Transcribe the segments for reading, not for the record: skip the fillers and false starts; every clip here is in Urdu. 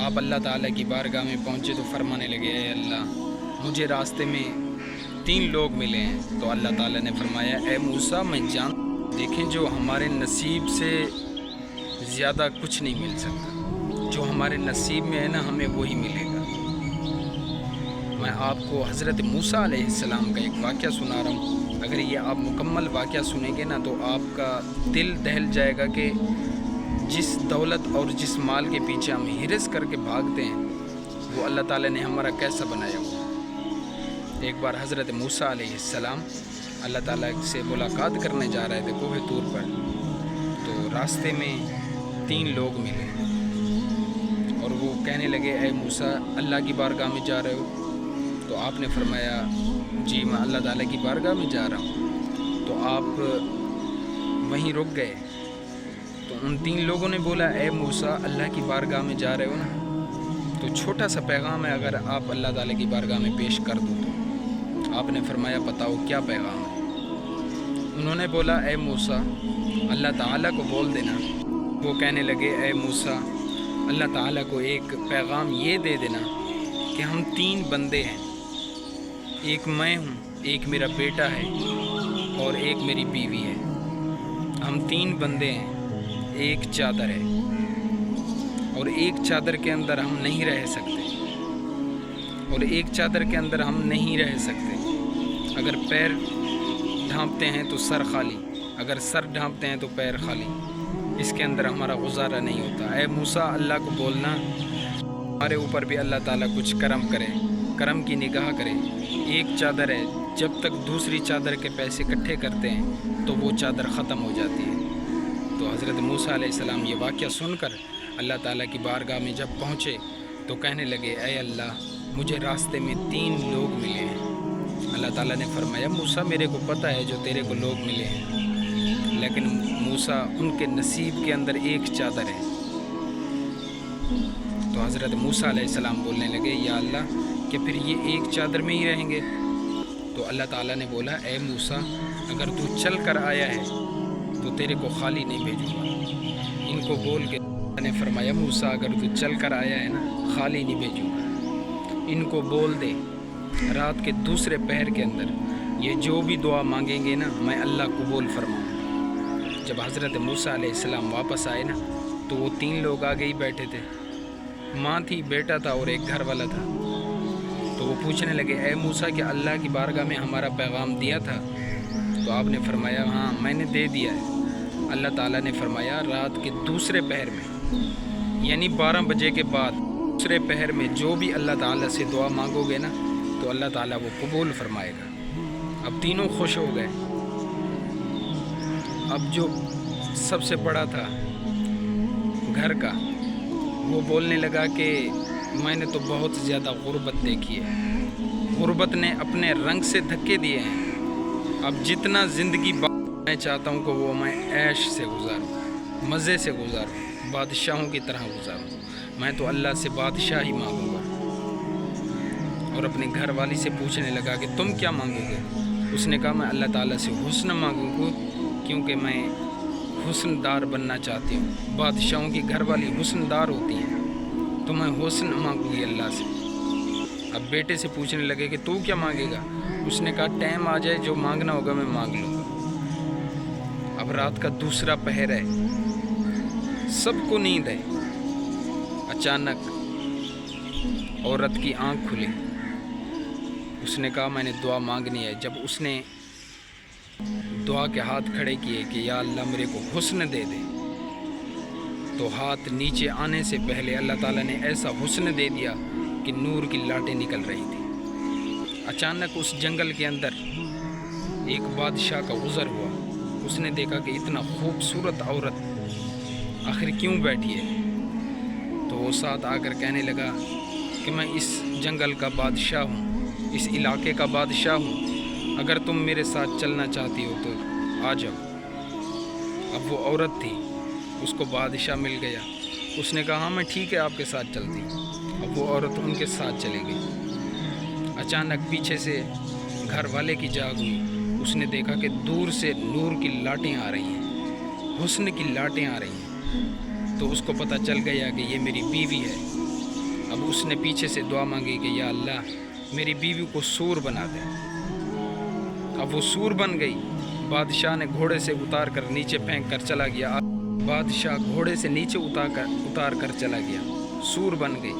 آپ اللہ تعالیٰ کی بارگاہ میں پہنچے تو فرمانے لگے اے اللہ مجھے راستے میں 3 لوگ ملے ہیں۔ تو اللہ تعالیٰ نے فرمایا اے موسیٰ میں جان دیکھیں جو ہمارے نصیب سے زیادہ کچھ نہیں مل سکتا، جو ہمارے نصیب میں ہے نا ہمیں وہی ملے گا۔ میں آپ کو حضرت موسیٰ علیہ السلام کا ایک واقعہ سنا رہا ہوں، اگر یہ آپ مکمل واقعہ سنیں گے نا تو آپ کا دل دہل جائے گا کہ جس دولت اور جس مال کے پیچھے ہم ہرس کر کے بھاگتے ہیں وہ اللہ تعالیٰ نے ہمارا کیسا بنایا ہوا۔ ایک بار حضرت موسیٰ علیہ السلام اللہ تعالیٰ سے ملاقات کرنے جا رہے تھے کوہ طور پر، تو راستے میں 3 لوگ ملے اور وہ کہنے لگے اے موسیٰ اللہ کی بارگاہ میں جا رہے ہو؟ تو آپ نے فرمایا جی میں اللہ تعالیٰ کی بارگاہ میں جا رہا ہوں۔ تو آپ وہیں رک گئے۔ تو ان 3 لوگوں نے بولا اے موسیٰ اللہ کی بارگاہ میں جا رہے ہو نا، تو چھوٹا سا پیغام ہے اگر آپ اللہ تعالیٰ کی بارگاہ میں پیش کر دو تو۔ آپ نے فرمایا بتاؤ کیا پیغام ہے؟ انہوں نے بولا اے موسیٰ اللہ تعالیٰ کو بول دینا۔ وہ کہنے لگے اے موسیٰ اللہ تعالیٰ کو ایک پیغام یہ دے دینا کہ ہم 3 بندے ہیں، ایک میں ہوں، ایک میرا بیٹا ہے اور ایک میری بیوی ہے۔ ہم 3 بندے ہیں، ایک چادر ہے اور ایک چادر کے اندر ہم نہیں رہ سکتے، اور ایک چادر کے اندر ہم نہیں رہ سکتے۔ اگر پیر ڈھانپتے ہیں تو سر خالی، اگر سر ڈھانپتے ہیں تو پیر خالی، اس کے اندر ہمارا گزارا نہیں ہوتا۔ اے موسیٰ اللہ کو بولنا ہمارے اوپر بھی اللہ تعالیٰ کچھ کرم کرے، کرم کی نگاہ کرے۔ ایک چادر ہے، جب تک دوسری چادر کے پیسے اکٹھے کرتے ہیں تو وہ چادر ختم ہو جاتی ہے۔ تو حضرت موسیٰ علیہ السلام یہ واقعہ سن کر اللہ تعالیٰ کی بارگاہ میں جب پہنچے تو کہنے لگے اے اللہ مجھے راستے میں 3 لوگ ملے ہیں۔ اللہ تعالیٰ نے فرمایا موسیٰ میرے کو پتہ ہے جو تیرے کو لوگ ملے ہیں، لیکن موسیٰ ان کے نصیب کے اندر ایک چادر ہے۔ تو حضرت موسیٰ علیہ السلام بولنے لگے یا اللہ کہ پھر یہ ایک چادر میں ہی رہیں گے؟ تو اللہ تعالیٰ نے بولا اے موسیٰ اگر تو چل کر آیا ہے تو تیرے کو خالی نہیں بھیجوں گا۔ ان کو بول کے اللہ نے فرمایا موسیٰ اگر تو چل کر آیا ہے نا خالی نہیں بھیجوں گا۔ ان کو بول دے رات کے دوسرے پہر کے اندر یہ جو بھی دعا مانگیں گے نا میں اللہ قبول فرماؤں گا۔ جب حضرت موسیٰ علیہ السلام واپس آئے نا تو وہ 3 لوگ آگے ہی بیٹھے تھے، ماں تھی، بیٹا تھا اور ایک گھر والا تھا۔ تو وہ پوچھنے لگے اے موسیٰ کہ اللہ کی بارگاہ میں ہمارا پیغام دیا تھا؟ تو آپ نے فرمایا ہاں میں نے دے دیا ہے۔ اللہ تعالیٰ نے فرمایا رات کے دوسرے پہر میں یعنی 12 بجے کے بعد دوسرے پہر میں جو بھی اللہ تعالیٰ سے دعا مانگو گے نا تو اللہ تعالیٰ وہ قبول فرمائے گا۔ اب تینوں خوش ہو گئے۔ اب جو سب سے بڑا تھا گھر کا وہ بولنے لگا کہ میں نے تو بہت زیادہ غربت دیکھی ہے، غربت نے اپنے رنگ سے دھکے دیے ہیں۔ اب جتنا زندگی میں چاہتا ہوں کہ وہ میں عیش سے گزاروں، مزے سے گزاروں، بادشاہوں کی طرح گزاروں۔ میں تو اللہ سے بادشاہی مانگوں گا۔ اور اپنے گھر والی سے پوچھنے لگا کہ تم کیا مانگو گے؟ اس نے کہا میں اللہ تعالیٰ سے حسن مانگوں گا کیونکہ میں حسن دار بننا چاہتی ہوں۔ بادشاہوں کی گھر والی حسن دار ہوتی ہیں، تو میں حسن مانگوں گی اللہ سے۔ اب بیٹے سے پوچھنے لگے کہ تو کیا مانگے گا؟ اس نے کہا ٹائم آ جائے جو مانگنا ہوگا میں مانگ لوں گا۔ اب رات کا دوسرا پہر ہے، سب کو نیند ہے۔ اچانک عورت کی آنکھ کھلی، اس نے کہا میں نے دعا مانگنی ہے۔ جب اس نے دعا کے ہاتھ کھڑے کیے کہ یا اللہ میرے کو حسن دے دے، تو ہاتھ نیچے آنے سے پہلے اللہ تعالیٰ نے ایسا حسن دے دیا کہ نور کی لاٹیں نکل رہی تھی۔ اچانک اس جنگل کے اندر ایک بادشاہ کا گزر ہوا۔ اس نے دیکھا کہ اتنا خوبصورت عورت آخر کیوں بیٹھی ہے؟ تو وہ ساتھ آ کر کہنے لگا کہ میں اس جنگل کا بادشاہ ہوں، اس علاقے کا بادشاہ ہوں، اگر تم میرے ساتھ چلنا چاہتی ہو تو آ جاؤ۔ اب وہ عورت تھی، اس کو بادشاہ مل گیا۔ اس نے کہا ہاں میں ٹھیک ہے آپ کے ساتھ چلتی ہوں۔ اب وہ عورت ان کے ساتھ چلی گئی۔ اچانک پیچھے سے گھر والے کی جاگ ہوئی۔ اس نے دیکھا کہ دور سے نور کی لاٹیں آ رہی ہیں، حسن کی لاٹیں آ رہی ہیں۔ تو اس کو پتہ چل گیا کہ یہ میری بیوی ہے۔ اب اس نے پیچھے سے دعا مانگی کہ یا اللہ میری بیوی کو سور بنا دے. اب وہ سور بن گئی. بادشاہ نے گھوڑے سے اتار کر نیچے پھینک کر چلا گیا. بادشاہ گھوڑے سے نیچے اتار کر چلا گیا. سور بن گئی.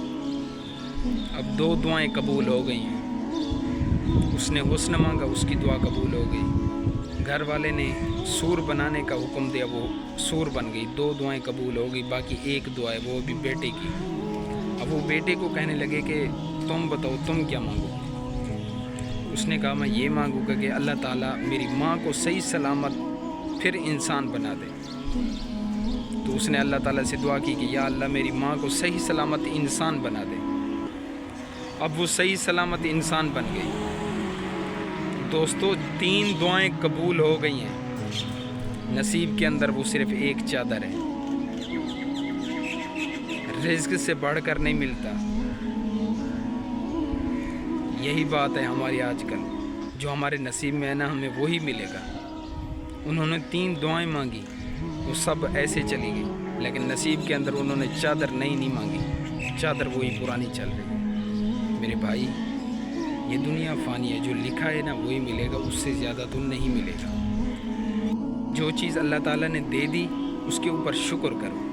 اب 2 دعائیں قبول ہو گئی ہیں. اس نے حسن مانگا, اس کی دعا قبول ہو گئی. گھر والے نے سور بنانے کا حکم دیا, وہ سور بن گئی. 2 دعائیں قبول ہو گئی. باقی 1 دعا ہے وہ بھی بیٹے کی. اب وہ بیٹے کو کہنے لگے کہ تم بتاؤ تم کیا مانگو. اس نے کہا میں یہ مانگوں گا کہ اللہ تعالیٰ میری ماں کو صحیح سلامت پھر انسان بنا دے. تو اس نے اللہ تعالیٰ سے دعا کی کہ یا اللہ میری ماں کو صحیح سلامت انسان بنا دے. اب وہ صحیح سلامت انسان بن گئی. دوستو 3 دعائیں قبول ہو گئی ہیں. نصیب کے اندر وہ صرف ایک چادر ہے. رزق سے بڑھ کر نہیں ملتا. یہی بات ہے ہماری آج کل. جو ہمارے نصیب میں ہے نا ہمیں وہی ملے گا. انہوں نے 3 دعائیں مانگی, وہ سب ایسے چلی گئی. لیکن نصیب کے اندر انہوں نے چادر نہیں مانگی. چادر وہی پرانی چل رہی. میرے بھائی یہ دنیا فانی ہے. جو لکھا ہے نا وہی ملے گا, اس سے زیادہ تو نہیں ملے گا. جو چیز اللہ تعالیٰ نے دے دی اس کے اوپر شکر کرو.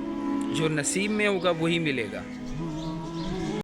جو نصیب میں ہوگا وہی ملے گا.